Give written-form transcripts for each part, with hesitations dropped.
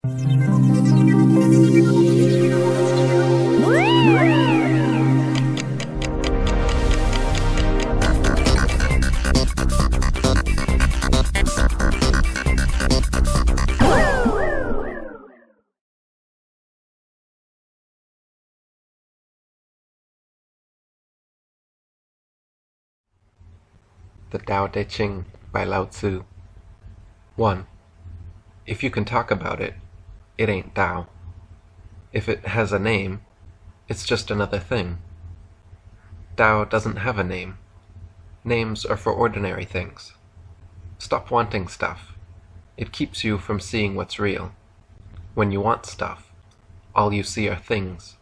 The Tao Te Ching by Lao Tzu. 1. If you can talk about it, it ain't Tao. If it has a name, it's just another thing. Tao doesn't have a name. Names are for ordinary things. Stop wanting stuff. It keeps you from seeing what's real. When you want stuff, all you see are things.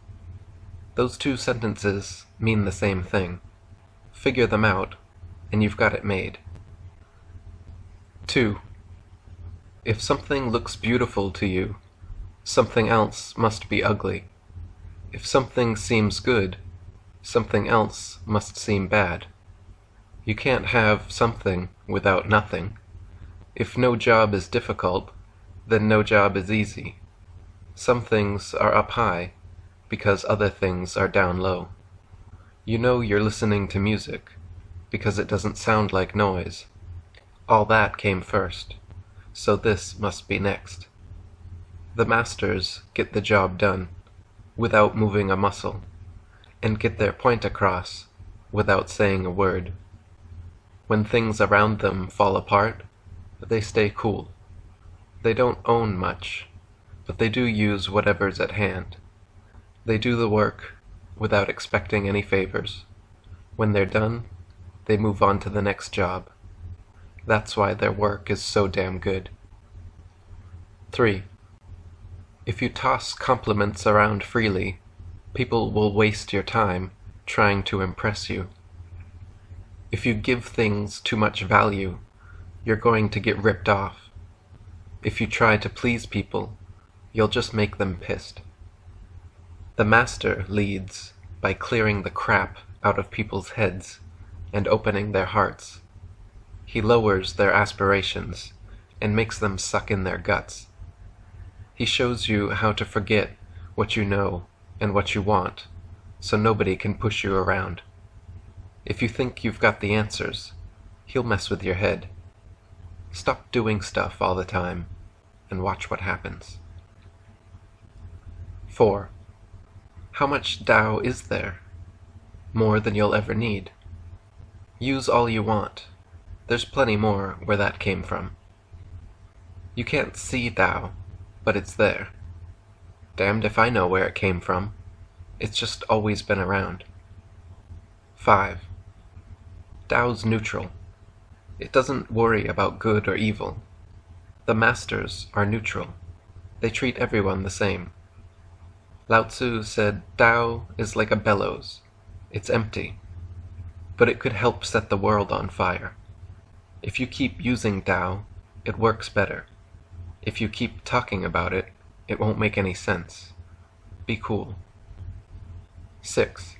Those two sentences mean the same thing. Figure them out, and you've got it made. 2. If something looks beautiful to you, something else must be ugly. If something seems good, something else must seem bad. You can't have something without nothing. If no job is difficult, then no job is easy. Some things are up high, because other things are down low. You know you're listening to music, because it doesn't sound like noise. All that came first, so this must be next. The masters get the job done, without moving a muscle, and get their point across, without saying a word. When things around them fall apart, they stay cool. They don't own much, but they do use whatever's at hand. They do the work, without expecting any favors. When they're done, they move on to the next job. That's why their work is so damn good. 3. If you toss compliments around freely, people will waste your time trying to impress you. If you give things too much value, you're going to get ripped off. If you try to please people, you'll just make them pissed. The master leads by clearing the crap out of people's heads and opening their hearts. He lowers their aspirations and makes them suck in their guts. He shows you how to forget what you know and what you want, so nobody can push you around. If you think you've got the answers, he'll mess with your head. Stop doing stuff all the time and watch what happens. 4. How much Tao is there? More than you'll ever need. Use all you want. There's plenty more where that came from. You can't see Tao, but it's there. Damned if I know where it came from. It's just always been around. 5. Tao's neutral. It doesn't worry about good or evil. The masters are neutral. They treat everyone the same. Lao Tzu said Tao is like a bellows. It's empty, but it could help set the world on fire. If you keep using Tao, it works better. If you keep talking about it, it won't make any sense. Be cool. 6.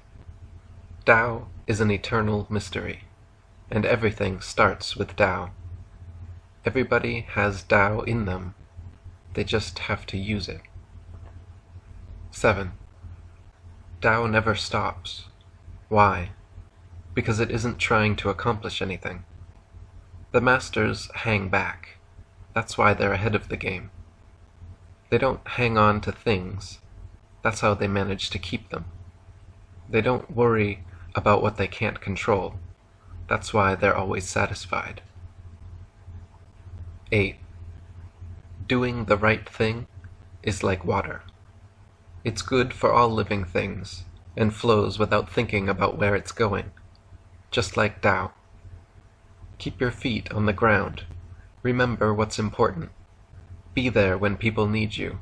Tao is an eternal mystery, and everything starts with Tao. Everybody has Tao in them. They just have to use it. 7. Tao never stops. Why? Because it isn't trying to accomplish anything. The masters hang back. That's why they're ahead of the game. They don't hang on to things. That's how they manage to keep them. They don't worry about what they can't control. That's why they're always satisfied. 8. Doing the right thing is like water. It's good for all living things, and flows without thinking about where it's going, just like Tao. Keep your feet on the ground. Remember what's important. Be there when people need you.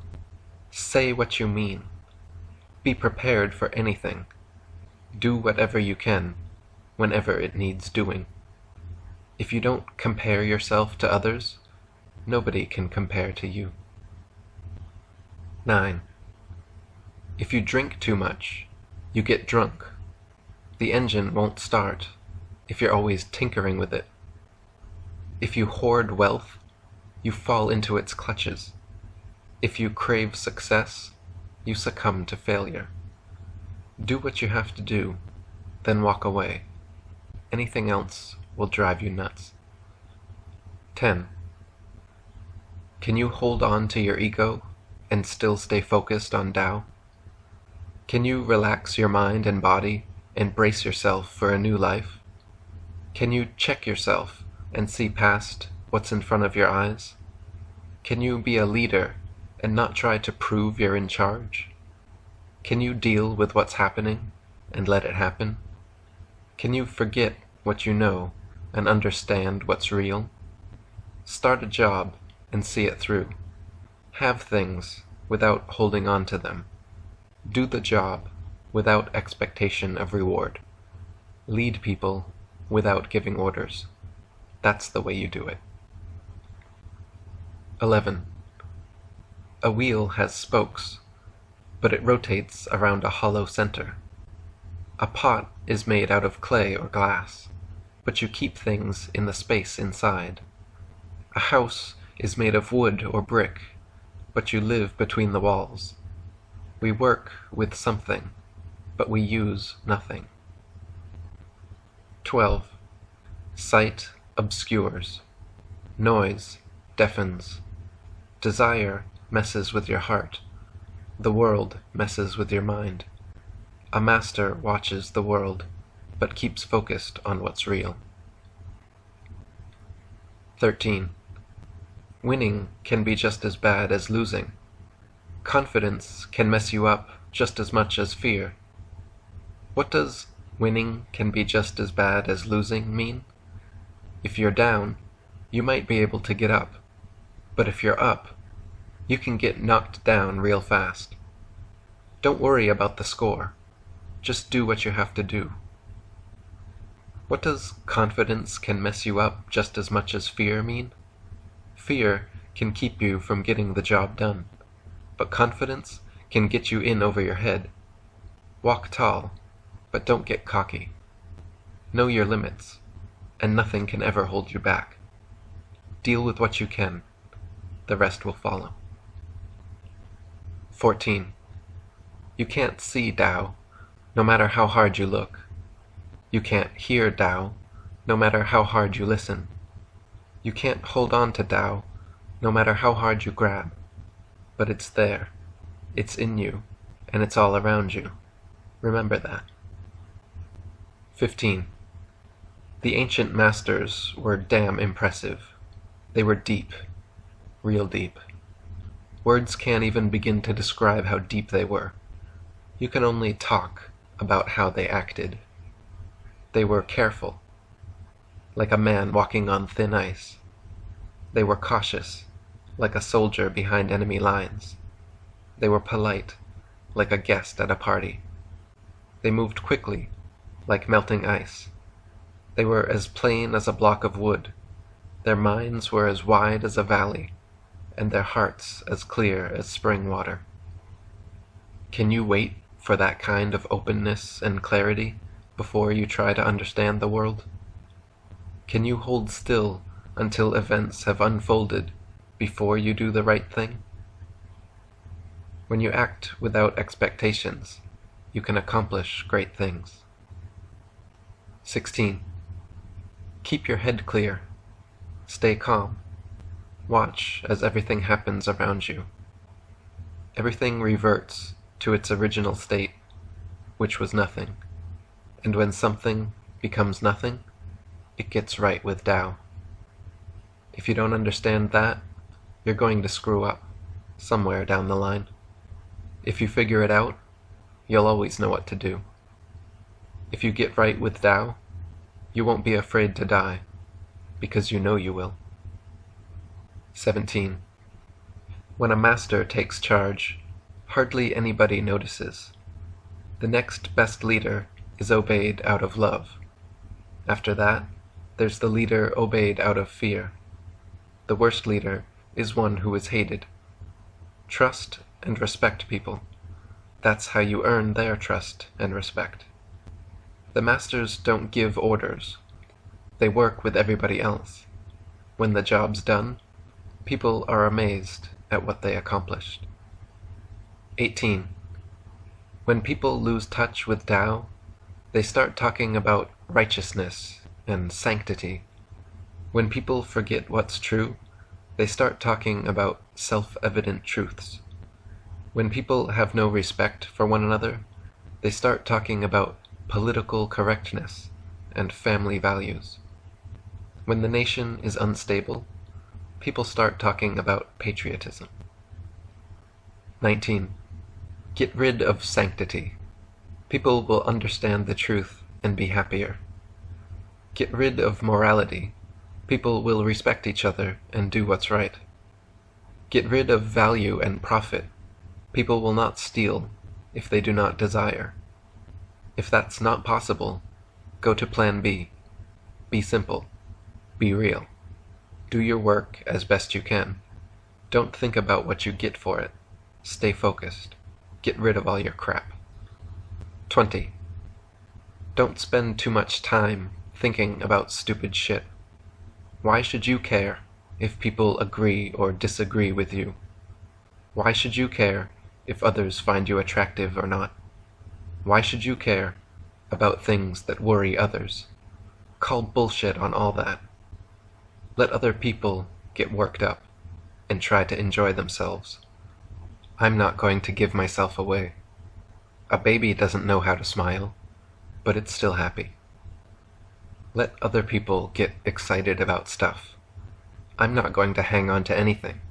Say what you mean. Be prepared for anything. Do whatever you can, whenever it needs doing. If you don't compare yourself to others, nobody can compare to you. 9. If you drink too much, you get drunk. The engine won't start if you're always tinkering with it. If you hoard wealth, you fall into its clutches. If you crave success, you succumb to failure. Do what you have to do, then walk away. Anything else will drive you nuts. 10. Can you hold on to your ego and still stay focused on Tao? Can you relax your mind and body and brace yourself for a new life? Can you check yourself and see past what's in front of your eyes? Can you be a leader and not try to prove you're in charge? Can you deal with what's happening and let it happen? Can you forget what you know and understand what's real? Start a job and see it through. Have things without holding on to them. Do the job without expectation of reward. Lead people without giving orders. That's the way you do it. 11. A wheel has spokes, but it rotates around a hollow center. A pot is made out of clay or glass, but you keep things in the space inside. A house is made of wood or brick, but you live between the walls. We work with something, but we use nothing. 12. Sight obscures. Noise deafens. Desire messes with your heart. The world messes with your mind. A master watches the world, but keeps focused on what's real. 13. Winning can be just as bad as losing. Confidence can mess you up just as much as fear. What does winning can be just as bad as losing mean? If you're down, you might be able to get up. But if you're up, you can get knocked down real fast. Don't worry about the score. Just do what you have to do. What does confidence can mess you up just as much as fear mean? Fear can keep you from getting the job done, but confidence can get you in over your head. Walk tall, but don't get cocky. Know your limits, and nothing can ever hold you back. Deal with what you can. The rest will follow. 14. You can't see Tao, no matter how hard you look. You can't hear Tao, no matter how hard you listen. You can't hold on to Tao, no matter how hard you grab. But it's there. It's in you, and it's all around you. Remember that. 15. The ancient masters were damn impressive. They were deep. Real deep. Words can't even begin to describe how deep they were. You can only talk about how they acted. They were careful, like a man walking on thin ice. They were cautious, like a soldier behind enemy lines. They were polite, like a guest at a party. They moved quickly, like melting ice. They were as plain as a block of wood. Their minds were as wide as a valley, and their hearts as clear as spring water. Can you wait for that kind of openness and clarity before you try to understand the world? Can you hold still until events have unfolded before you do the right thing? When you act without expectations, you can accomplish great things. 16. Keep your head clear. Stay calm. Watch as everything happens around you. Everything reverts to its original state, which was nothing. And when something becomes nothing, it gets right with Tao. If you don't understand that, you're going to screw up somewhere down the line. If you figure it out, you'll always know what to do. If you get right with Tao, you won't be afraid to die, because you know you will. 17. When a master takes charge, hardly anybody notices. The next best leader is obeyed out of love. After that, there's the leader obeyed out of fear. The worst leader is one who is hated. Trust and respect people. That's how you earn their trust and respect. The masters don't give orders. They work with everybody else. When the job's done, people are amazed at what they accomplished. 18. When people lose touch with Tao, they start talking about righteousness and sanctity. When people forget what's true, they start talking about self-evident truths. When people have no respect for one another, they start talking about political correctness and family values. When the nation is unstable, people start talking about patriotism. 19. Get rid of sanctity. People will understand the truth and be happier. Get rid of morality. People will respect each other and do what's right. Get rid of value and profit. People will not steal if they do not desire. If that's not possible, go to plan B. Be simple. Be real. Do your work as best you can. Don't think about what you get for it. Stay focused. Get rid of all your crap. 20. Don't spend too much time thinking about stupid shit. Why should you care if people agree or disagree with you? Why should you care if others find you attractive or not? Why should you care about things that worry others? Call bullshit on all that. Let other people get worked up and try to enjoy themselves. I'm not going to give myself away. A baby doesn't know how to smile, but it's still happy. Let other people get excited about stuff. I'm not going to hang on to anything.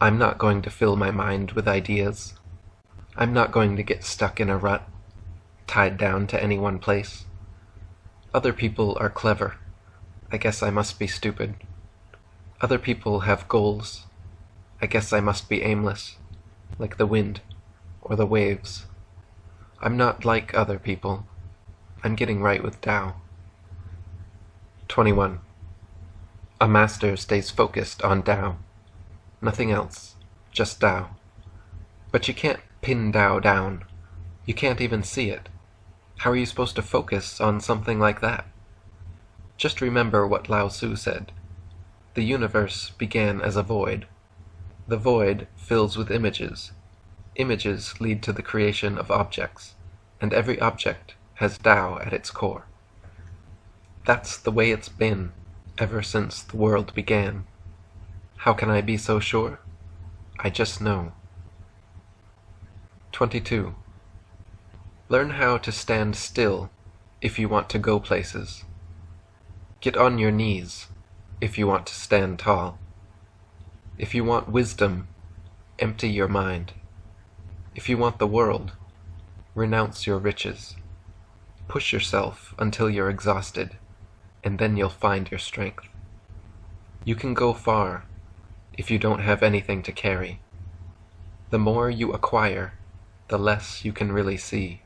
I'm not going to fill my mind with ideas. I'm not going to get stuck in a rut, tied down to any one place. Other people are clever. I guess I must be stupid. Other people have goals. I guess I must be aimless, like the wind or the waves. I'm not like other people. I'm getting right with Tao. 21. A master stays focused on Tao. Nothing else, just Tao. But you can't pin Tao down. You can't even see it. How are you supposed to focus on something like that? Just remember what Lao Tzu said. The universe began as a void. The void fills with images. Images lead to the creation of objects, and every object has Tao at its core. That's the way it's been ever since the world began. How can I be so sure? I just know. 22. Learn how to stand still if you want to go places. Get on your knees if you want to stand tall. If you want wisdom, empty your mind. If you want the world, renounce your riches. Push yourself until you're exhausted, and then you'll find your strength. You can go far if you don't have anything to carry. The more you acquire, the less you can really see.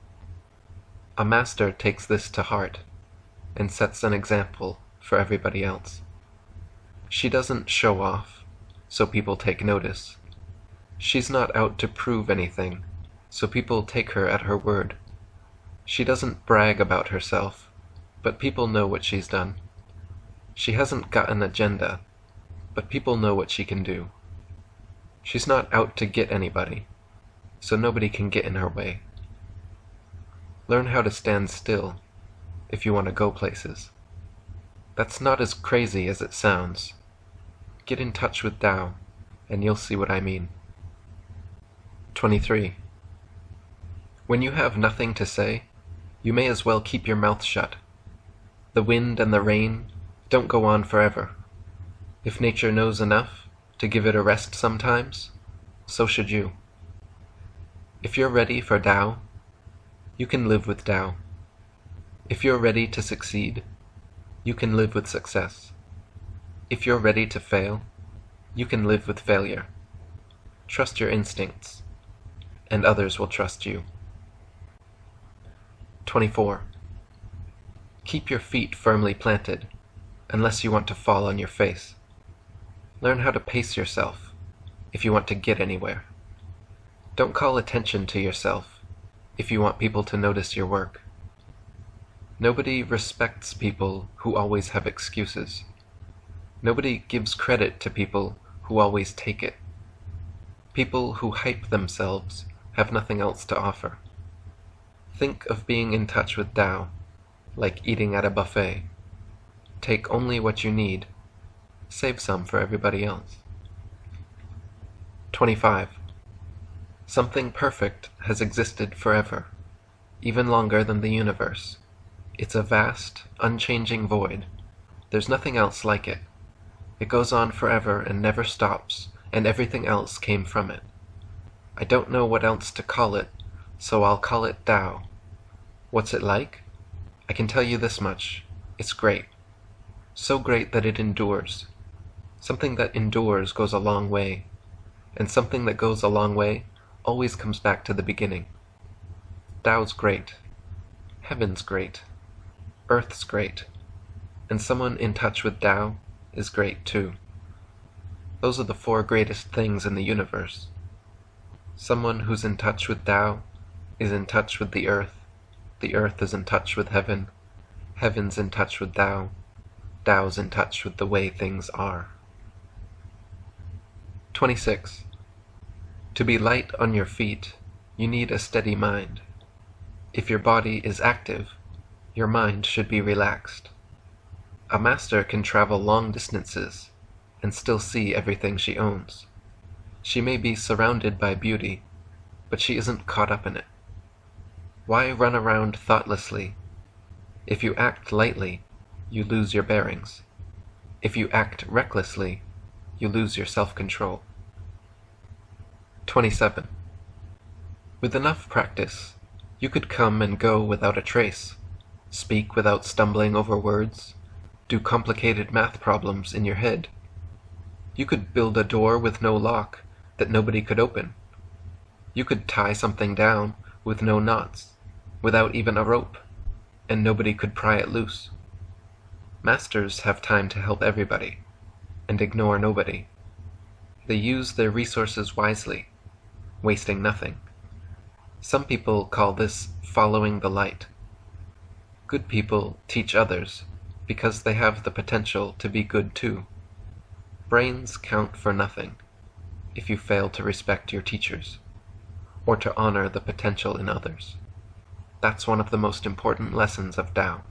A master takes this to heart and sets an example for everybody else. She doesn't show off, so people take notice. She's not out to prove anything, so people take her at her word. She doesn't brag about herself, but people know what she's done. She hasn't got an agenda, but people know what she can do. She's not out to get anybody, so nobody can get in her way. Learn how to stand still if you want to go places. That's not as crazy as it sounds. Get in touch with Tao, and you'll see what I mean. 23. When you have nothing to say, you may as well keep your mouth shut. The wind and the rain don't go on forever. If nature knows enough to give it a rest sometimes, so should you. If you're ready for Tao, you can live with Tao. If you're ready to succeed, you can live with success. If you're ready to fail, you can live with failure. Trust your instincts, and others will trust you. 24. Keep your feet firmly planted, unless you want to fall on your face. Learn how to pace yourself, if you want to get anywhere. Don't call attention to yourself, if you want people to notice your work. Nobody respects people who always have excuses. Nobody gives credit to people who always take it. People who hype themselves have nothing else to offer. Think of being in touch with Tao, like eating at a buffet. Take only what you need, save some for everybody else. 25. Something perfect has existed forever, even longer than the universe. It's a vast, unchanging void. There's nothing else like it. It goes on forever and never stops, and everything else came from it. I don't know what else to call it, so I'll call it Tao. What's it like? I can tell you this much. It's great. So great that it endures. Something that endures goes a long way, and something that goes a long way always comes back to the beginning. Tao's great. Heaven's great. Earth's great. And someone in touch with Tao is great too. Those are the 4 greatest things in the universe. Someone who's in touch with Tao is in touch with the earth is in touch with heaven, heaven's in touch with Tao, Tao's in touch with the way things are. 26. To be light on your feet, you need a steady mind. If your body is active, your mind should be relaxed. A master can travel long distances and still see everything she owns. She may be surrounded by beauty, but she isn't caught up in it. Why run around thoughtlessly? If you act lightly, you lose your bearings. If you act recklessly, you lose your self-control. 27. With enough practice, you could come and go without a trace, speak without stumbling over words, do complicated math problems in your head. You could build a door with no lock that nobody could open. You could tie something down with no knots, without even a rope, and nobody could pry it loose. Masters have time to help everybody, and ignore nobody. They use their resources wisely, wasting nothing. Some people call this following the light. Good people teach others because they have the potential to be good too. Brains count for nothing if you fail to respect your teachers, or to honor the potential in others. That's one of the most important lessons of Tao.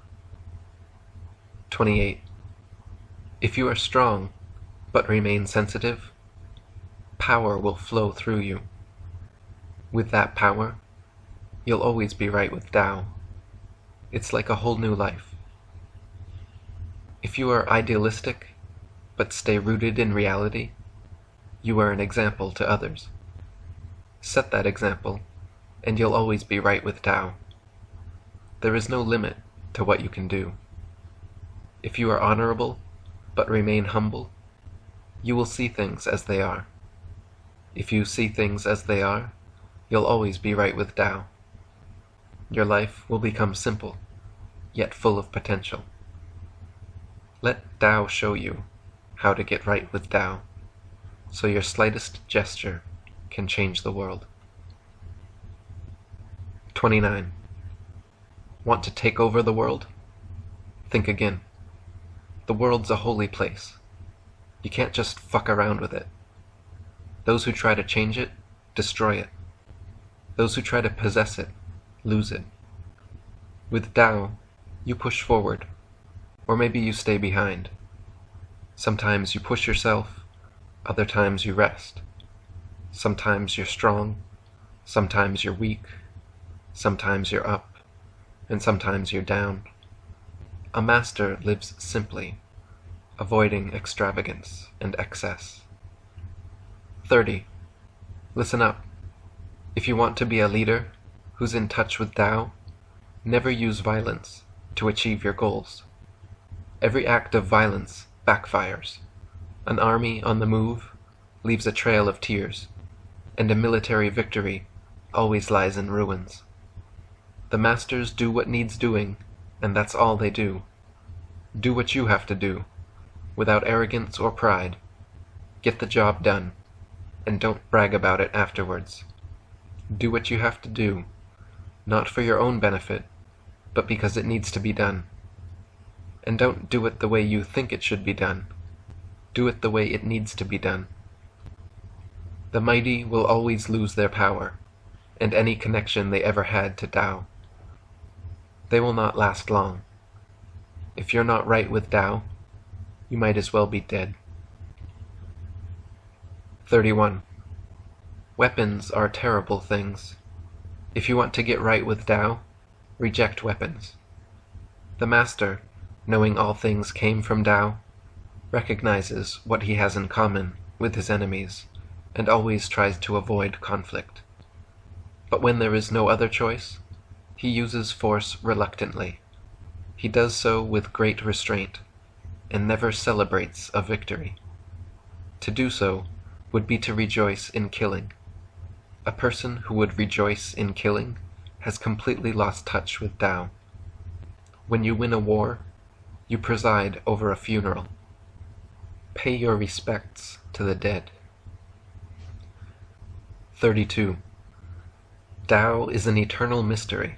28. If you are strong, but remain sensitive, power will flow through you. With that power, you'll always be right with Tao. It's like a whole new life. If you are idealistic, but stay rooted in reality, you are an example to others. Set that example, and you'll always be right with Tao. There is no limit to what you can do. If you are honorable, but remain humble, you will see things as they are. If you see things as they are, you'll always be right with Tao. Your life will become simple, yet full of potential. Let Tao show you how to get right with Tao, so your slightest gesture can change the world. 29. Want to take over the world? Think again. The world's a holy place. You can't just fuck around with it. Those who try to change it, destroy it. Those who try to possess it, lose it. With Tao, you push forward, or maybe you stay behind. Sometimes you push yourself, other times you rest. Sometimes you're strong, sometimes you're weak, sometimes you're up, and sometimes you're down. A master lives simply, avoiding extravagance and excess. 30. Listen up. If you want to be a leader who's in touch with Tao, never use violence to achieve your goals. Every act of violence backfires. An army on the move leaves a trail of tears, and a military victory always lies in ruins. The masters do what needs doing, and that's all they do. Do what you have to do, without arrogance or pride. Get the job done, and don't brag about it afterwards. Do what you have to do, not for your own benefit, but because it needs to be done. And don't do it the way you think it should be done. Do it the way it needs to be done. The mighty will always lose their power, and any connection they ever had to Tao. They will not last long. If you're not right with Tao, you might as well be dead. 31. Weapons are terrible things. If you want to get right with Tao, reject weapons. The Master, knowing all things came from Tao, recognizes what he has in common with his enemies, and always tries to avoid conflict. But when there is no other choice, he uses force reluctantly. He does so with great restraint, and never celebrates a victory. To do so would be to rejoice in killing. A person who would rejoice in killing has completely lost touch with Tao. When you win a war, you preside over a funeral. Pay your respects to the dead. 32. Tao is an eternal mystery,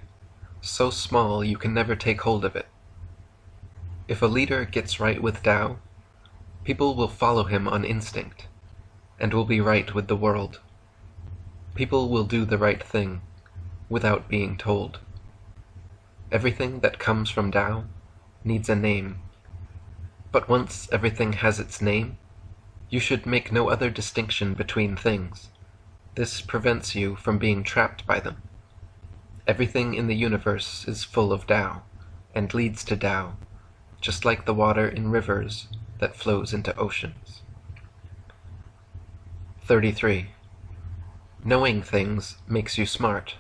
so small you can never take hold of it. If a leader gets right with Tao, people will follow him on instinct, and will be right with the world. People will do the right thing, without being told. Everything that comes from Tao needs a name. But once everything has its name, you should make no other distinction between things. This prevents you from being trapped by them. Everything in the universe is full of Tao, and leads to Tao, just like the water in rivers that flows into oceans. 33. Knowing things makes you smart,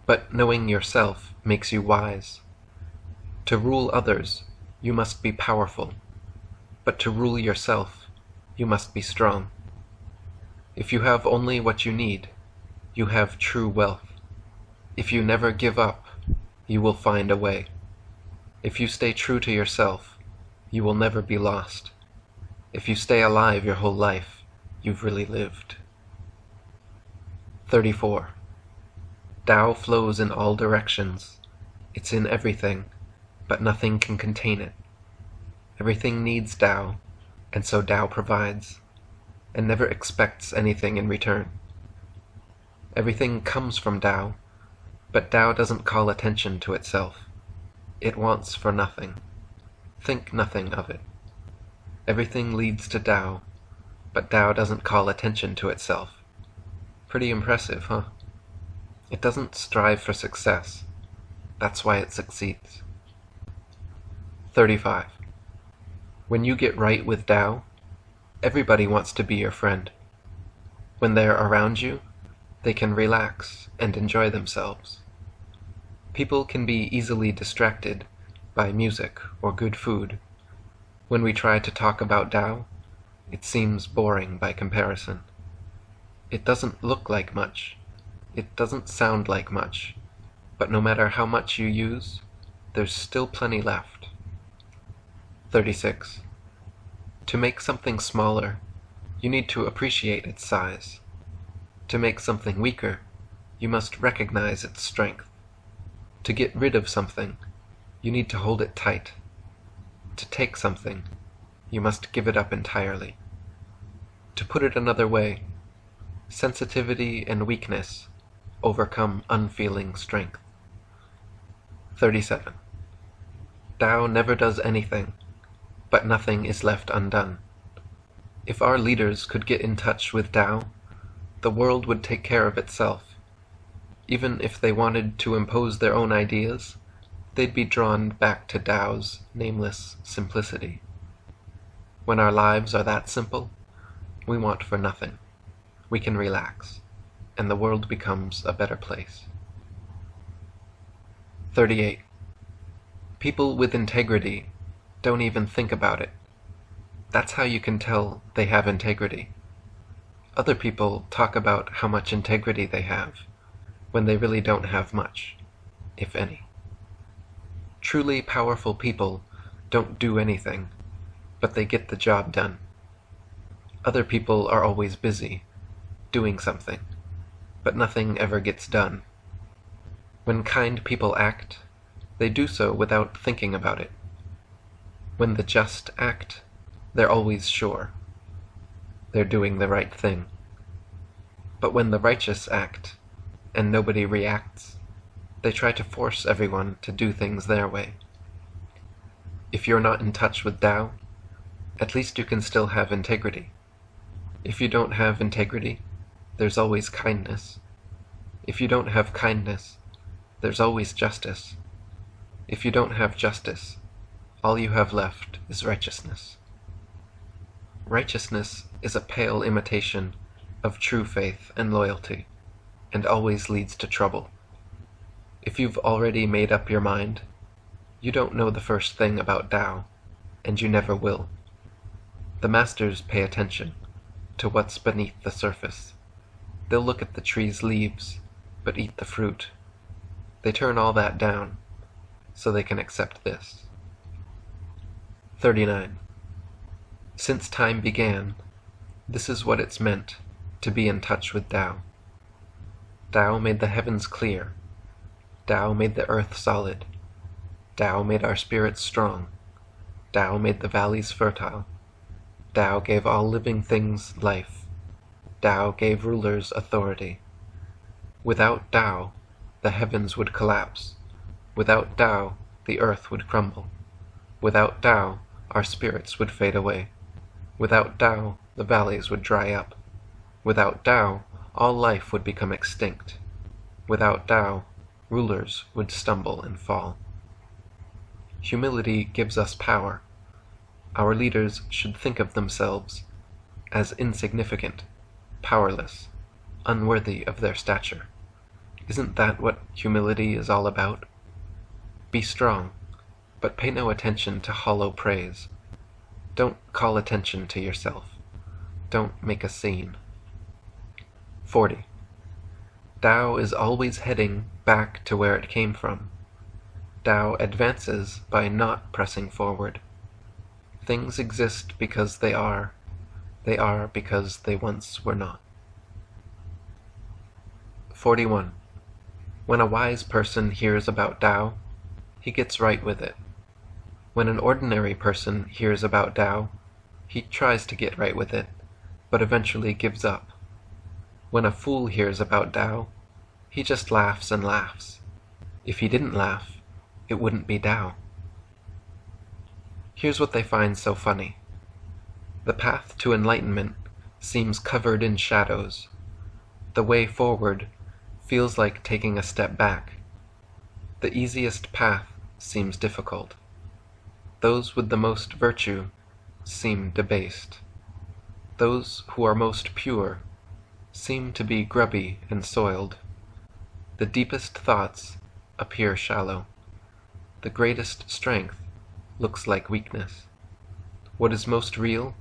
but knowing yourself makes you wise. To rule others, you must be powerful, but to rule yourself, you must be strong. If you have only what you need, you have true wealth. If you never give up, you will find a way. If you stay true to yourself, you will never be lost. If you stay alive your whole life, you've really lived. 34. Tao flows in all directions. It's in everything, but nothing can contain it. Everything needs Tao, and so Tao provides, and never expects anything in return. Everything comes from Tao, but Tao doesn't call attention to itself. It wants for nothing. Think nothing of it. Everything leads to Tao, but Tao doesn't call attention to itself. Pretty impressive, huh? It doesn't strive for success. That's why it succeeds. 35. When you get right with Tao, everybody wants to be your friend. When they're around you, they can relax and enjoy themselves. People can be easily distracted by music or good food. When we try to talk about Tao, it seems boring by comparison. It doesn't look like much. It doesn't sound like much. But no matter how much you use, there's still plenty left. 36. To make something smaller, you need to appreciate its size. To make something weaker, you must recognize its strength. To get rid of something, you need to hold it tight. To take something, you must give it up entirely. To put it another way, sensitivity and weakness overcome unfeeling strength. 37. Tao never does anything, but nothing is left undone. If our leaders could get in touch with Tao, the world would take care of itself. Even if they wanted to impose their own ideas, they'd be drawn back to Tao's nameless simplicity. When our lives are that simple, we want for nothing. We can relax, and the world becomes a better place. 38. People with integrity don't even think about it. That's how you can tell they have integrity. Other people talk about how much integrity they have, when they really don't have much, if any. Truly powerful people don't do anything, but they get the job done. Other people are always busy, doing something, but nothing ever gets done. When kind people act, they do so without thinking about it. When the just act, they're always sure. They're doing the right thing. But when the righteous act, and nobody reacts, they try to force everyone to do things their way. If you're not in touch with Tao, at least you can still have integrity. If you don't have integrity, there's always kindness. If you don't have kindness, there's always justice. If you don't have justice, all you have left is righteousness. Righteousness is a pale imitation of true faith and loyalty, and always leads to trouble. If you've already made up your mind, you don't know the first thing about Tao, and you never will. The masters pay attention to what's beneath the surface. They'll look at the tree's leaves, but eat the fruit. They turn all that down, so they can accept this. 39. Since time began, this is what it's meant to be in touch with Tao. Tao made the heavens clear. Tao made the earth solid. Tao made our spirits strong. Tao made the valleys fertile. Tao gave all living things life. Tao gave rulers authority. Without Tao, the heavens would collapse. Without Tao, the earth would crumble. Without Tao, our spirits would fade away. Without Tao, the valleys would dry up. Without Tao, all life would become extinct. Without Tao, rulers would stumble and fall. Humility gives us power. Our leaders should think of themselves as insignificant, powerless, unworthy of their stature. Isn't that what humility is all about? Be strong, but pay no attention to hollow praise. Don't call attention to yourself. Don't make a scene. 40. Tao is always heading back to where it came from. Tao advances by not pressing forward. Things exist because they are because they once were not. 41. When a wise person hears about Tao, he gets right with it. When an ordinary person hears about Tao, he tries to get right with it, but eventually gives up. When a fool hears about Tao, he just laughs and laughs. If he didn't laugh, it wouldn't be Tao. Here's what they find so funny. The path to enlightenment seems covered in shadows. The way forward feels like taking a step back. The easiest path seems difficult. Those with the most virtue seem debased. Those who are most pure seem to be grubby and soiled. The deepest thoughts appear shallow. The greatest strength looks like weakness. What is most real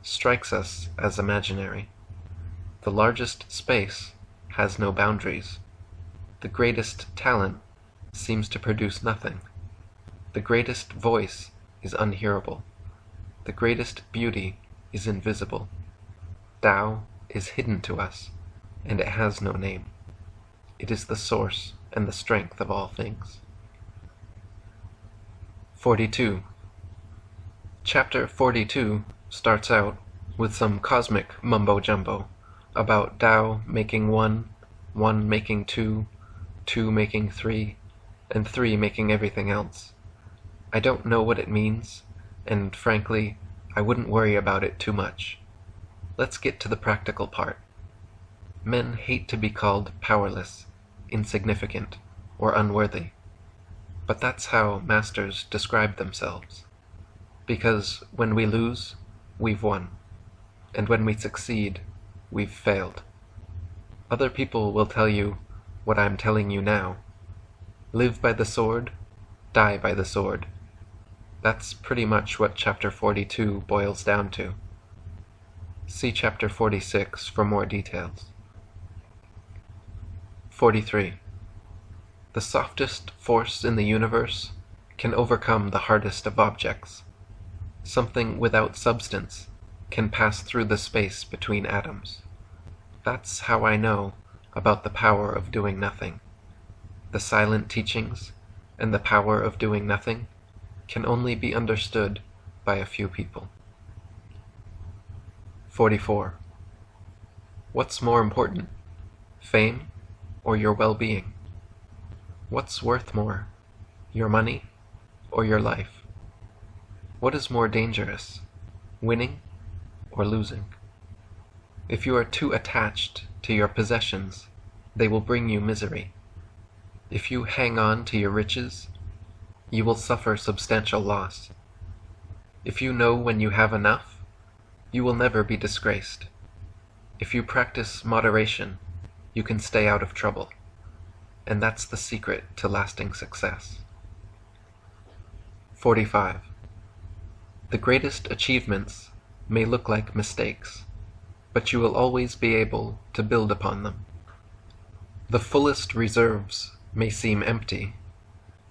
strikes us as imaginary. The largest space has no boundaries. The greatest talent seems to produce nothing. The greatest voice is unhearable. The greatest beauty is invisible. Tao is hidden to us, and it has no name. It is the source and the strength of all things. 42. Chapter 42 starts out with some cosmic mumbo-jumbo about Tao making one, one making two, two making three, and three making everything else. I don't know what it means, and frankly, I wouldn't worry about it too much. Let's get to the practical part. Men hate to be called powerless, insignificant, or unworthy. But that's how masters describe themselves. Because when we lose, we've won. And when we succeed, we've failed. Other people will tell you what I'm telling you now. Live by the sword, die by the sword. That's pretty much what chapter 42 boils down to. See chapter 46 for more details. 43. The softest force in the universe can overcome the hardest of objects. Something without substance can pass through the space between atoms. That's how I know about the power of doing nothing. The silent teachings and the power of doing nothing can only be understood by a few people. 44. What's more important, fame or your well-being? What's worth more, your money or your life? What is more dangerous, winning or losing? If you are too attached to your possessions, they will bring you misery. If you hang on to your riches, you will suffer substantial loss. If you know when you have enough, you will never be disgraced. If you practice moderation, you can stay out of trouble. And that's the secret to lasting success. 45. The greatest achievements may look like mistakes, but you will always be able to build upon them. The fullest reserves may seem empty,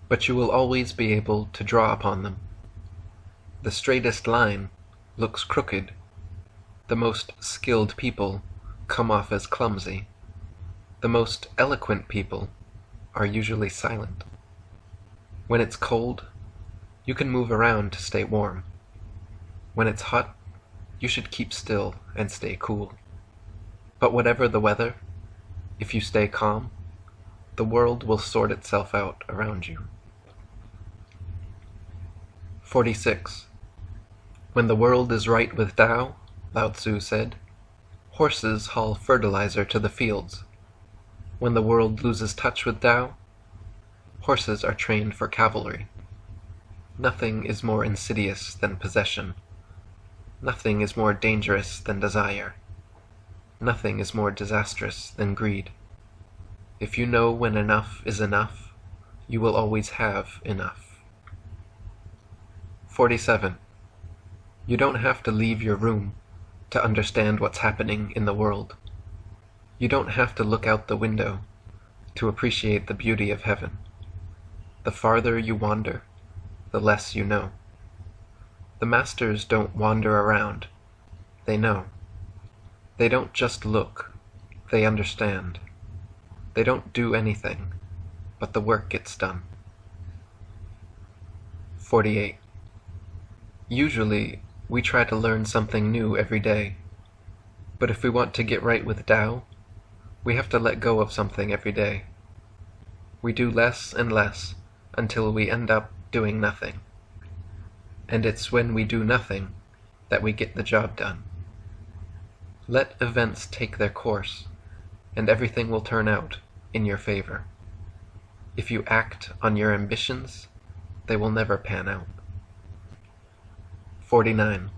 but you will always be able to draw upon them. The straightest line looks crooked. The most skilled people come off as clumsy. The most eloquent people are usually silent. When it's cold, you can move around to stay warm. When it's hot, you should keep still and stay cool. But whatever the weather, if you stay calm, the world will sort itself out around you. 46. When the world is right with Tao, Lao Tzu said, horses haul fertilizer to the fields. When the world loses touch with Tao, horses are trained for cavalry. Nothing is more insidious than possession. Nothing is more dangerous than desire. Nothing is more disastrous than greed. If you know when enough is enough, you will always have enough. 47. You don't have to leave your room to understand what's happening in the world. You don't have to look out the window to appreciate the beauty of heaven. The farther you wander, the less you know. The masters don't wander around, they know. They don't just look, they understand. They don't do anything, but the work gets done. 48. Usually, we try to learn something new every day. But if we want to get right with Tao, we have to let go of something every day. We do less and less until we end up doing nothing. And it's when we do nothing that we get the job done. Let events take their course, and everything will turn out in your favor. If you act on your ambitions, they will never pan out. 49.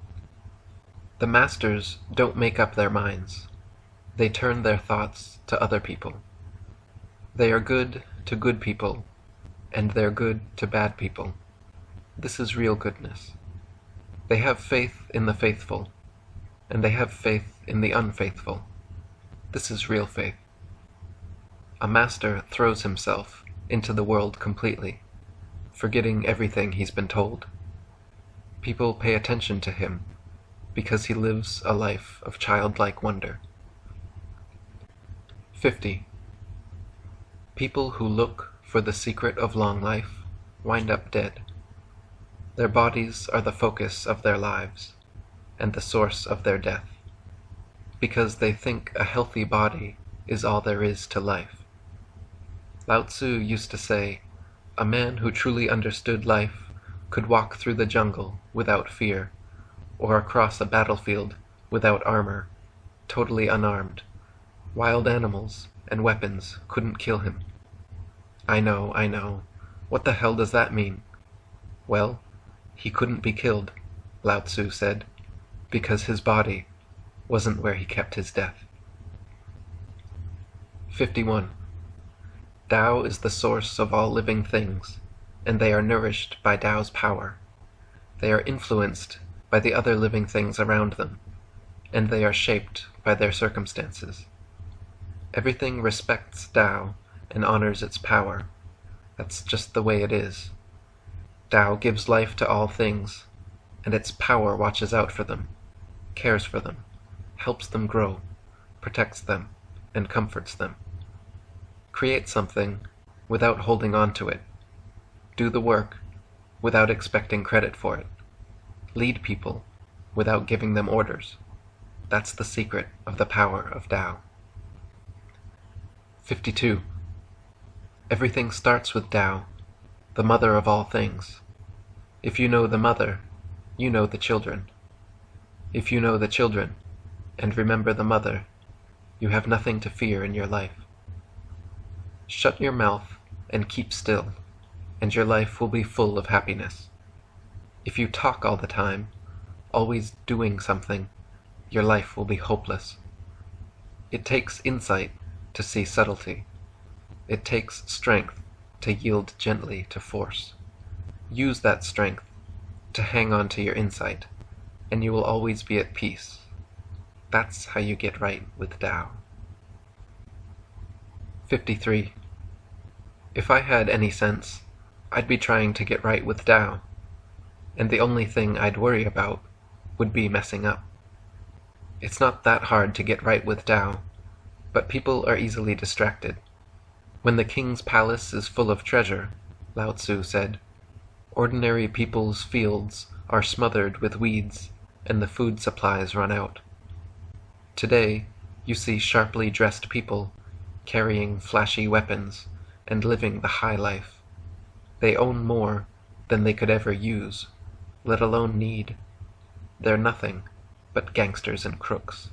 The masters don't make up their minds. They turn their thoughts to other people. They are good to good people, and they're good to bad people. This is real goodness. They have faith in the faithful, and they have faith in the unfaithful. This is real faith. A master throws himself into the world completely, forgetting everything he's been told. People pay attention to him because he lives a life of childlike wonder. 50. People who look for the secret of long life wind up dead. Their bodies are the focus of their lives and the source of their death, because they think a healthy body is all there is to life. Lao Tzu used to say, a man who truly understood life could walk through the jungle without fear, or across a battlefield without armor, totally unarmed. Wild animals and weapons couldn't kill him. I know. What the hell does that mean? Well, he couldn't be killed, Lao Tzu said, because his body wasn't where he kept his death. 51. Tao is the source of all living things, and they are nourished by Tao's power. They are influenced by the other living things around them, and they are shaped by their circumstances. Everything respects Tao and honors its power. That's just the way it is. Tao gives life to all things, and its power watches out for them, cares for them, helps them grow, protects them, and comforts them. Create something without holding on to it. Do the work without expecting credit for it. Lead people without giving them orders. That's the secret of the power of Tao. 52. Everything starts with Tao, the mother of all things. If you know the mother, you know the children. If you know the children, and remember the mother, you have nothing to fear in your life. Shut your mouth and keep still, and your life will be full of happiness. If you talk all the time, always doing something, your life will be hopeless. It takes insight to see subtlety. It takes strength to yield gently to force. Use that strength to hang on to your insight, and you will always be at peace. That's how you get right with Tao. 53. If I had any sense, I'd be trying to get right with Tao, and the only thing I'd worry about would be messing up. It's not that hard to get right with Tao, but people are easily distracted. When the king's palace is full of treasure, Lao Tzu said, ordinary people's fields are smothered with weeds, and the food supplies run out. Today, you see sharply dressed people carrying flashy weapons and living the high life. They own more than they could ever use, let alone need. They're nothing but gangsters and crooks.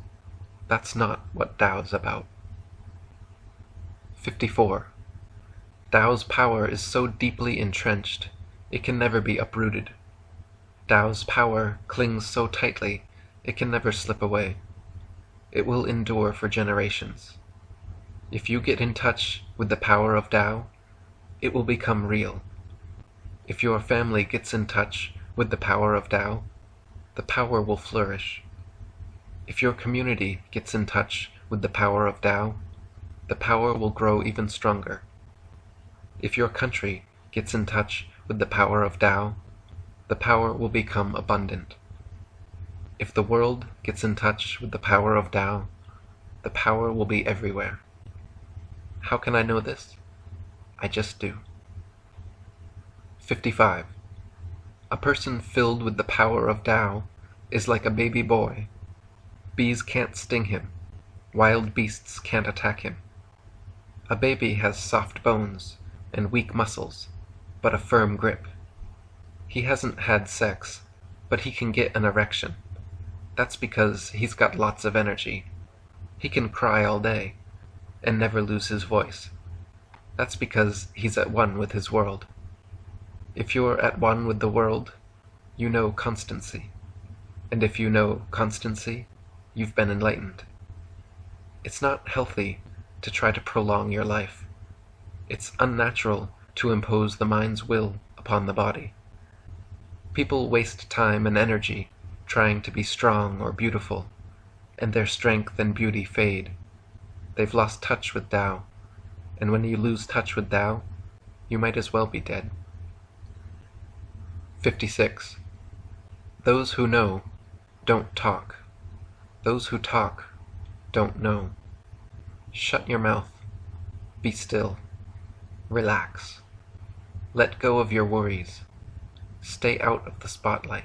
That's not what Tao's about. 54. Tao's power is so deeply entrenched, it can never be uprooted. Tao's power clings so tightly, it can never slip away. It will endure for generations. If you get in touch with the power of Tao, it will become real. If your family gets in touch with the power of Tao, the power will flourish. If your community gets in touch with the power of Tao, the power will grow even stronger. If your country gets in touch with the power of Tao, the power will become abundant. If the world gets in touch with the power of Tao, the power will be everywhere. How can I know this? I just do. 55. A person filled with the power of Tao is like a baby boy. Bees can't sting him. Wild beasts can't attack him. A baby has soft bones and weak muscles, but a firm grip. He hasn't had sex, but he can get an erection. That's because he's got lots of energy. He can cry all day and never lose his voice. That's because he's at one with his world. If you're at one with the world, you know constancy. And if you know constancy, you've been enlightened. It's not healthy to try to prolong your life. It's unnatural to impose the mind's will upon the body. People waste time and energy trying to be strong or beautiful, and their strength and beauty fade. They've lost touch with Tao, and when you lose touch with Tao, you might as well be dead. 56. Those who know don't talk. Those who talk don't know. Shut your mouth. Be still. Relax. Let go of your worries. Stay out of the spotlight.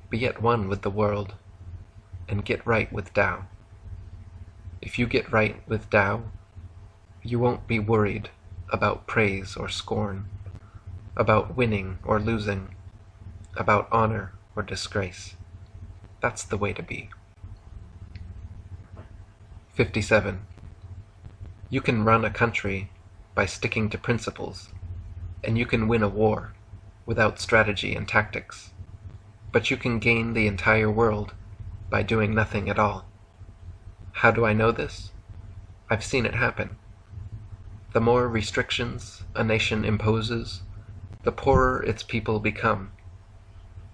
Be at one with the world, and get right with Tao. If you get right with Tao, you won't be worried about praise or scorn, about winning or losing, about honor or disgrace. That's the way to be. 57. You can run a country by sticking to principles, and you can win a war without strategy and tactics, but you can gain the entire world by doing nothing at all. How do I know this? I've seen it happen. The more restrictions a nation imposes, the poorer its people become.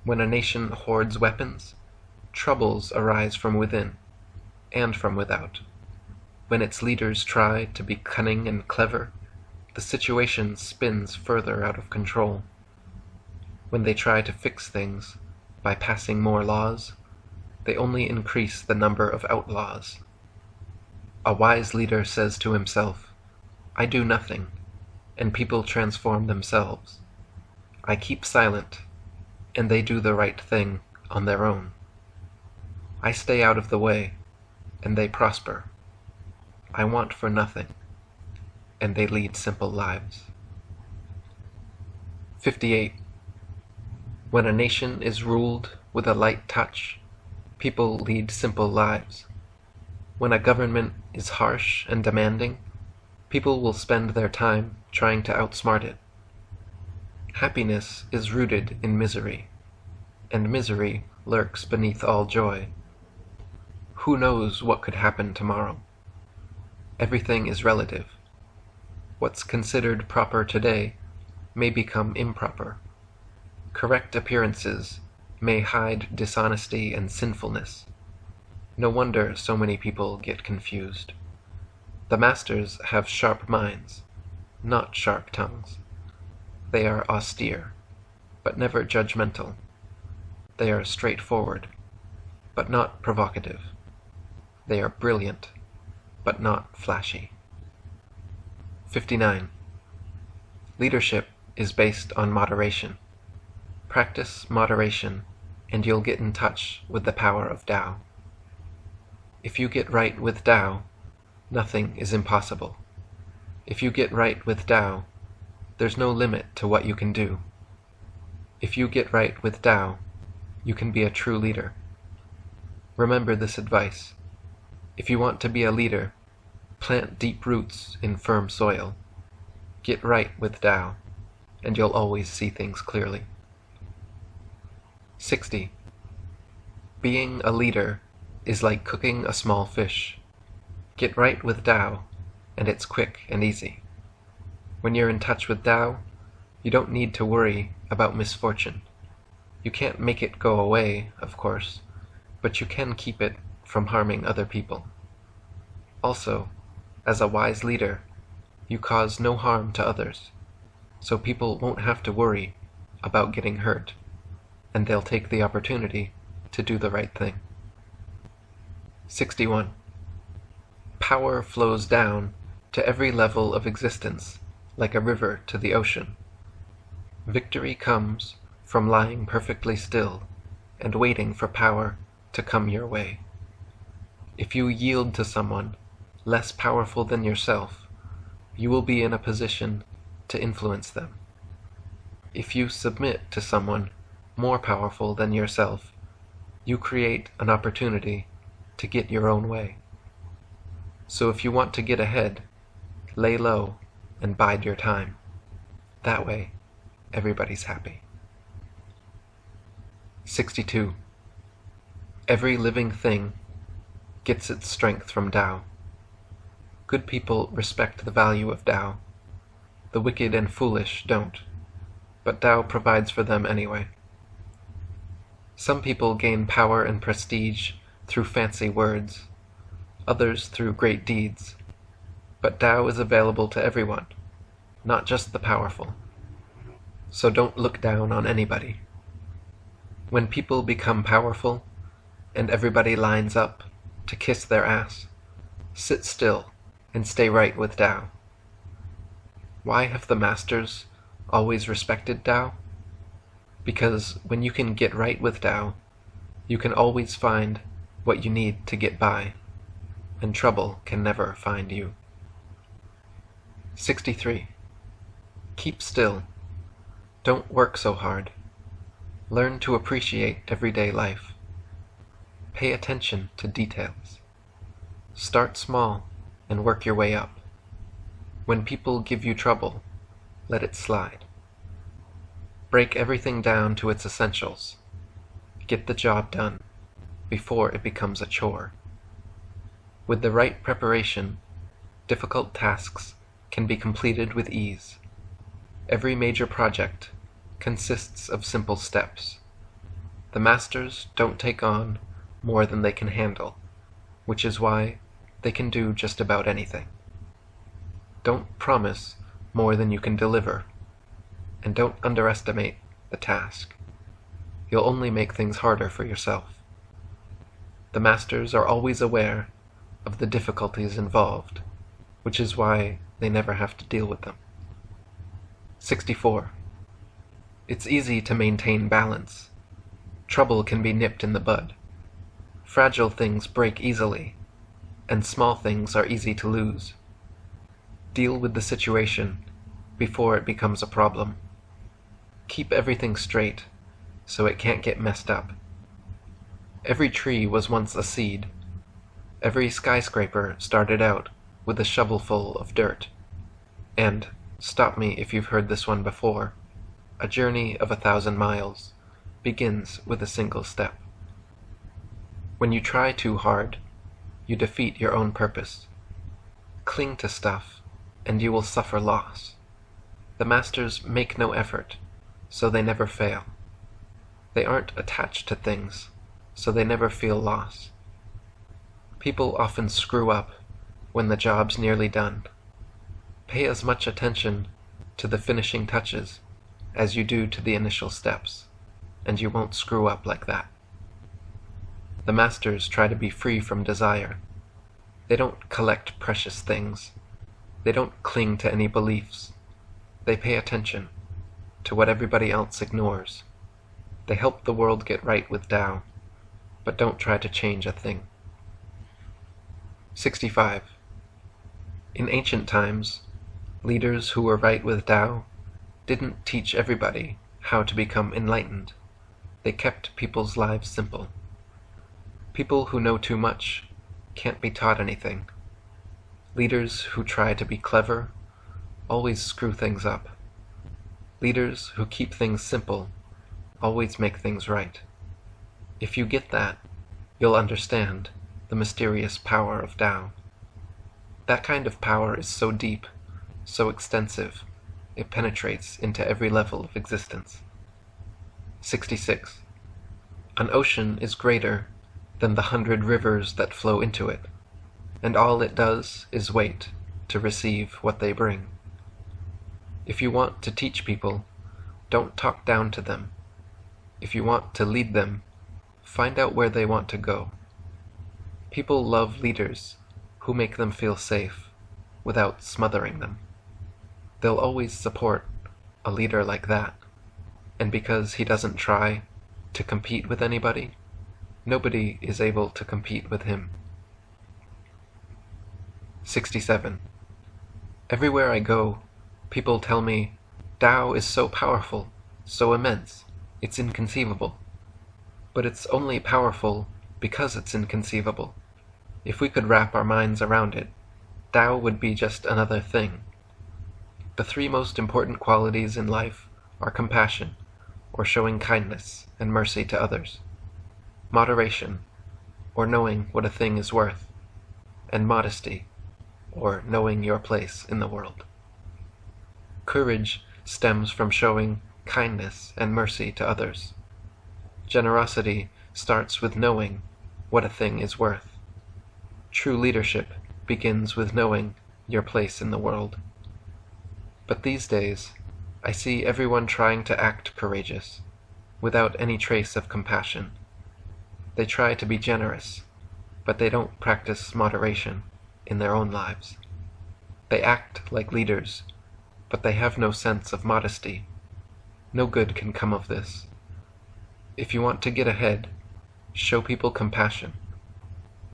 When a nation hoards weapons, troubles arise from within and from without. When its leaders try to be cunning and clever, the situation spins further out of control. When they try to fix things by passing more laws, they only increase the number of outlaws. A wise leader says to himself, I do nothing, and people transform themselves. I keep silent, and they do the right thing on their own. I stay out of the way, and they prosper. I want for nothing, and they lead simple lives. 58. When a nation is ruled with a light touch, people lead simple lives. When a government is harsh and demanding, people will spend their time trying to outsmart it. Happiness is rooted in misery, and misery lurks beneath all joy. Who knows what could happen tomorrow? Everything is relative. What's considered proper today may become improper. Correct appearances may hide dishonesty and sinfulness. No wonder so many people get confused. The masters have sharp minds, not sharp tongues. They are austere, but never judgmental. They are straightforward, but not provocative. They are brilliant, but not flashy. 59. Leadership is based on moderation. Practice moderation, and you'll get in touch with the power of Tao. If you get right with Tao, nothing is impossible. If you get right with Tao, there's no limit to what you can do. If you get right with Tao, you can be a true leader. Remember this advice. If you want to be a leader, plant deep roots in firm soil. Get right with Tao, and you'll always see things clearly. 60. Being a leader is like cooking a small fish. Get right with Tao, and it's quick and easy. When you're in touch with Tao, you don't need to worry about misfortune. You can't make it go away, of course, but you can keep it from harming other people. Also, as a wise leader, you cause no harm to others, so people won't have to worry about getting hurt, and they'll take the opportunity to do the right thing. 61. Power flows down to every level of existence like a river to the ocean. Victory comes from lying perfectly still and waiting for power to come your way. If you yield to someone less powerful than yourself, you will be in a position to influence them. If you submit to someone more powerful than yourself, you create an opportunity to get your own way. So if you want to get ahead, lay low and bide your time. That way, everybody's happy. 62. Every living thing gets its strength from Tao. Good people respect the value of Tao. The wicked and foolish don't, but Tao provides for them anyway. Some people gain power and prestige through fancy words, others through great deeds, but Tao is available to everyone, not just the powerful. So don't look down on anybody. When people become powerful, and everybody lines up to kiss their ass, sit still and stay right with Tao. Why have the masters always respected Tao? Because when you can get right with Tao, you can always find what you need to get by, and trouble can never find you. 63. Keep still. Don't work so hard. Learn to appreciate everyday life. Pay attention to details. Start small and work your way up. When people give you trouble, let it slide. Break everything down to its essentials. Get the job done before it becomes a chore. With the right preparation, difficult tasks can be completed with ease. Every major project consists of simple steps. The masters don't take on more than they can handle, which is why they can do just about anything. Don't promise more than you can deliver, and don't underestimate the task. You'll only make things harder for yourself. The masters are always aware of the difficulties involved, which is why they never have to deal with them. 64. It's easy to maintain balance. Trouble can be nipped in the bud. Fragile things break easily, and small things are easy to lose. Deal with the situation before it becomes a problem. Keep everything straight so it can't get messed up. Every tree was once a seed. Every skyscraper started out with a shovelful of dirt. And, stop me if you've heard this one before, a journey of 1,000 miles begins with a single step. When you try too hard, you defeat your own purpose. Cling to stuff, and you will suffer loss. The masters make no effort, so they never fail. They aren't attached to things, so they never feel loss. People often screw up when the job's nearly done. Pay as much attention to the finishing touches as you do to the initial steps, and you won't screw up like that. The masters try to be free from desire. They don't collect precious things. They don't cling to any beliefs. They pay attention to what everybody else ignores. They help the world get right with Tao, but don't try to change a thing. 65. In ancient times, leaders who were right with Tao didn't teach everybody how to become enlightened. They kept people's lives simple. People who know too much can't be taught anything. Leaders who try to be clever always screw things up. Leaders who keep things simple always make things right. If you get that, you'll understand the mysterious power of Tao. That kind of power is so deep, so extensive, it penetrates into every level of existence. 66. An ocean is greater than the 100 rivers that flow into it, and all it does is wait to receive what they bring. If you want to teach people, don't talk down to them. If you want to lead them, find out where they want to go. People love leaders who make them feel safe without smothering them. They'll always support a leader like that, and because he doesn't try to compete with anybody, nobody is able to compete with him. 67. Everywhere I go, people tell me, Tao is so powerful, so immense, it's inconceivable. But it's only powerful because it's inconceivable. If we could wrap our minds around it, Tao would be just another thing. The 3 most important qualities in life are compassion, or showing kindness and mercy to others, moderation, or knowing what a thing is worth, and modesty, or knowing your place in the world. Courage stems from showing kindness and mercy to others. Generosity starts with knowing what a thing is worth. True leadership begins with knowing your place in the world. But these days, I see everyone trying to act courageous, without any trace of compassion. They try to be generous, but they don't practice moderation in their own lives. They act like leaders, but they have no sense of modesty. No good can come of this. If you want to get ahead, show people compassion.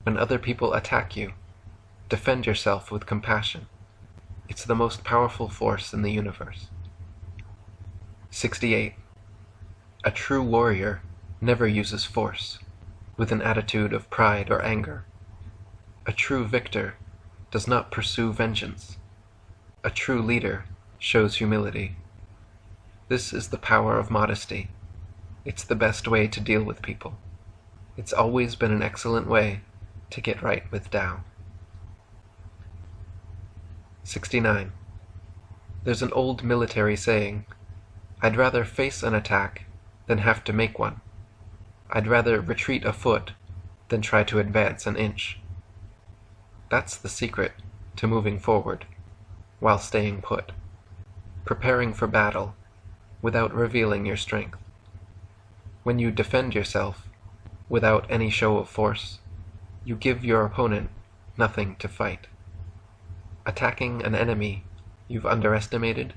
When other people attack you, defend yourself with compassion. It's the most powerful force in the universe. 68. A true warrior never uses force, with an attitude of pride or anger. A true victor does not pursue vengeance. A true leader shows humility. This is the power of modesty. It's the best way to deal with people. It's always been an excellent way to get right with Tao. 69. There's an old military saying, I'd rather face an attack than have to make one. I'd rather retreat a foot than try to advance an inch. That's the secret to moving forward while staying put. Preparing for battle without revealing your strength. When you defend yourself without any show of force, you give your opponent nothing to fight. Attacking an enemy you've underestimated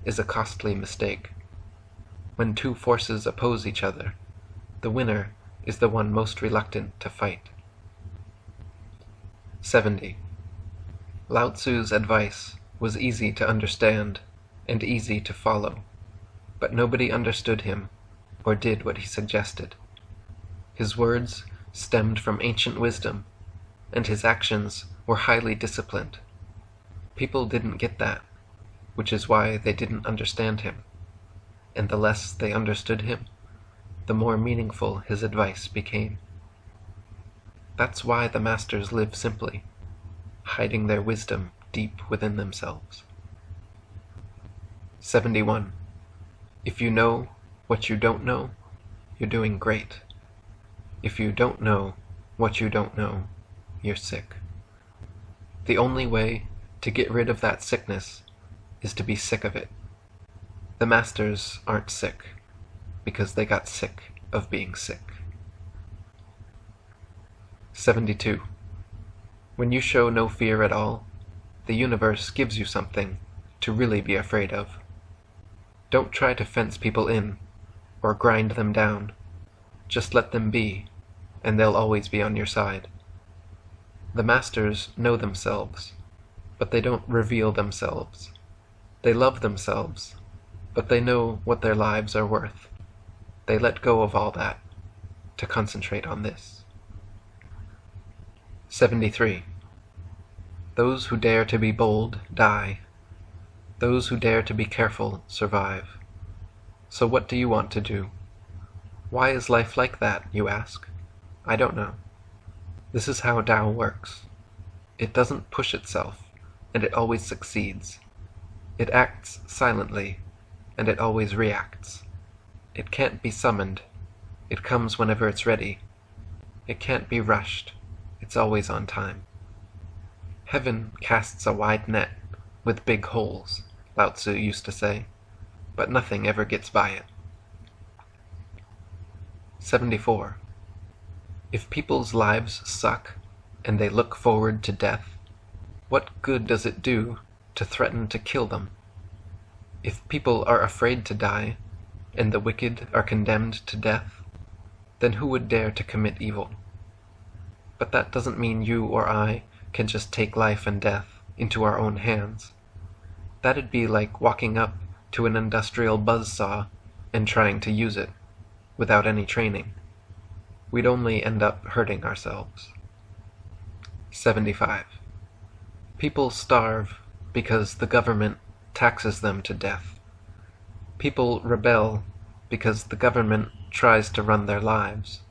is a costly mistake. When 2 forces oppose each other, the winner is the one most reluctant to fight. 70. Lao Tzu's advice was easy to understand and easy to follow, but nobody understood him or did what he suggested. His words stemmed from ancient wisdom, and his actions were highly disciplined. People didn't get that, which is why they didn't understand him, and the less they understood him, the more meaningful his advice became. That's why the masters live simply, hiding their wisdom deep within themselves. 71. If you know what you don't know, you're doing great. If you don't know what you don't know, you're sick. The only way to get rid of that sickness is to be sick of it. The masters aren't sick because they got sick of being sick. 72. When you show no fear at all, the universe gives you something to really be afraid of. Don't try to fence people in or grind them down. Just let them be, and they'll always be on your side. The masters know themselves, but they don't reveal themselves. They love themselves, but they know what their lives are worth. They let go of all that to concentrate on this. 73. Those who dare to be bold die. Those who dare to be careful survive. So what do you want to do? Why is life like that, you ask? I don't know. This is how Tao works. It doesn't push itself, and it always succeeds. It acts silently, and it always reacts. It can't be summoned. It comes whenever it's ready. It can't be rushed. It's always on time. Heaven casts a wide net with big holes, Lao Tzu used to say, but nothing ever gets by it. 74. If people's lives suck and they look forward to death, what good does it do to threaten to kill them? If people are afraid to die and the wicked are condemned to death, then who would dare to commit evil? But that doesn't mean you or I can just take life and death into our own hands. That'd be like walking up to an industrial buzzsaw and trying to use it without any training. We'd only end up hurting ourselves. 75. People starve because the government taxes them to death. People rebel because the government tries to run their lives.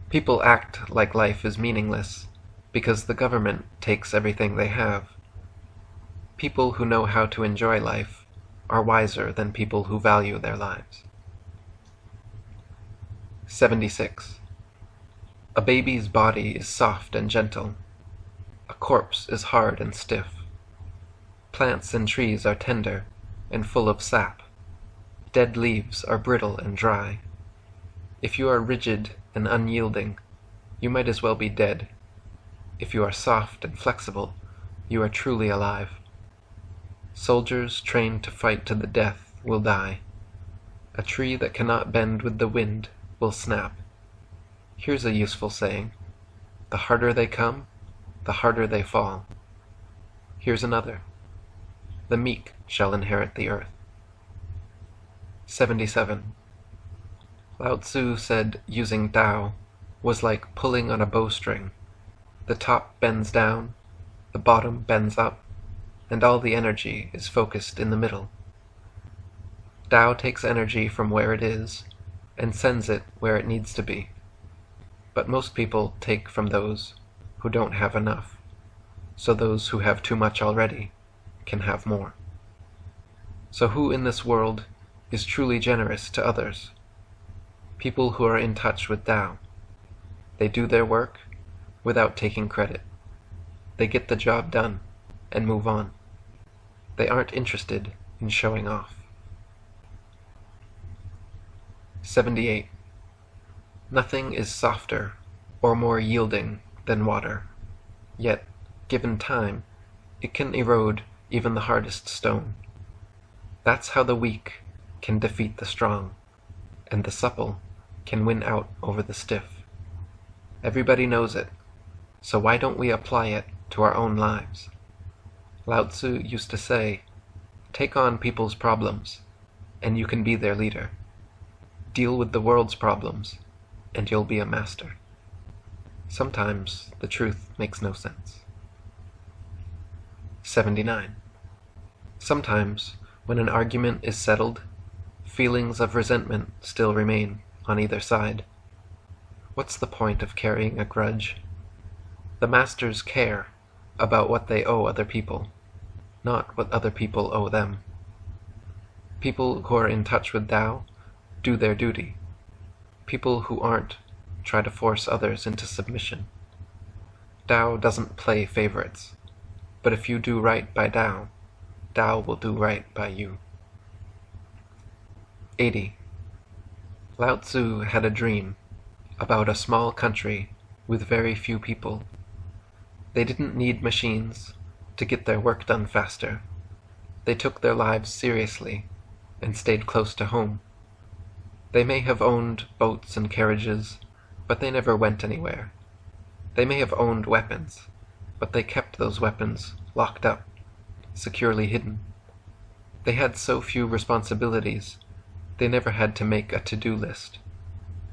People act like life is meaningless because the government takes everything they have. People who know how to enjoy life are wiser than people who value their lives. 76. A baby's body is soft and gentle. A corpse is hard and stiff. Plants and trees are tender and full of sap. Dead leaves are brittle and dry. If you are rigid and unyielding, you might as well be dead. If you are soft and flexible, you are truly alive. Soldiers trained to fight to the death will die. A tree that cannot bend with the wind will snap. Here's a useful saying: the harder they come, the harder they fall. Here's another: the meek shall inherit the earth. 77. Lao Tzu said using Tao was like pulling on a bowstring. The top bends down, the bottom bends up, and all the energy is focused in the middle. Tao takes energy from where it is and sends it where it needs to be. But most people take from those who don't have enough, so those who have too much already can have more. So who in this world is truly generous to others? People who are in touch with Tao. They do their work without taking credit. They get the job done and move on. They aren't interested in showing off. 78. Nothing is softer or more yielding than water, yet, given time, it can erode even the hardest stone. That's how the weak can defeat the strong, and the supple can win out over the stiff. Everybody knows it, so why don't we apply it to our own lives? Lao Tzu used to say, "Take on people's problems, and you can be their leader. Deal with the world's problems, and you'll be a master." Sometimes the truth makes no sense. 79. Sometimes, when an argument is settled, feelings of resentment still remain on either side. What's the point of carrying a grudge? The masters care about what they owe other people, not what other people owe them. People who are in touch with Tao do their duty. People who aren't try to force others into submission. Tao doesn't play favorites, but if you do right by Tao, Tao will do right by you. 80. Lao Tzu had a dream about a small country with very few people. They didn't need machines to get their work done faster. They took their lives seriously and stayed close to home. They may have owned boats and carriages, but they never went anywhere. They may have owned weapons, but they kept those weapons locked up, securely hidden. They had so few responsibilities, they never had to make a to-do list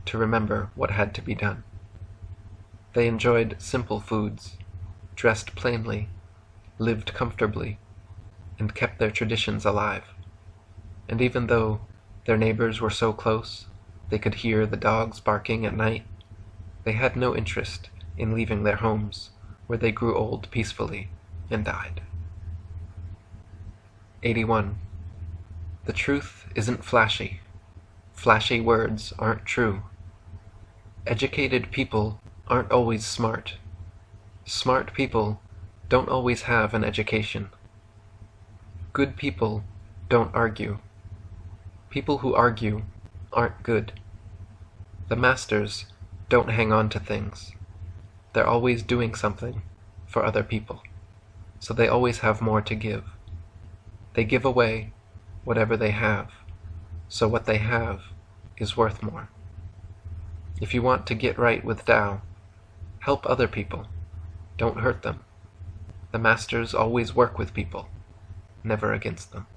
to remember what had to be done. They enjoyed simple foods, dressed plainly, lived comfortably, and kept their traditions alive. And even though their neighbors were so close they could hear the dogs barking at night, they had no interest in leaving their homes, where they grew old peacefully and died. 81. The truth isn't flashy. Flashy words aren't true. Educated people aren't always smart. Smart people don't always have an education. Good people don't argue. People who argue aren't good. The masters don't hang on to things. They're always doing something for other people, so they always have more to give. They give away whatever they have, so what they have is worth more. If you want to get right with Tao, help other people. Don't hurt them. The masters always work with people, never against them.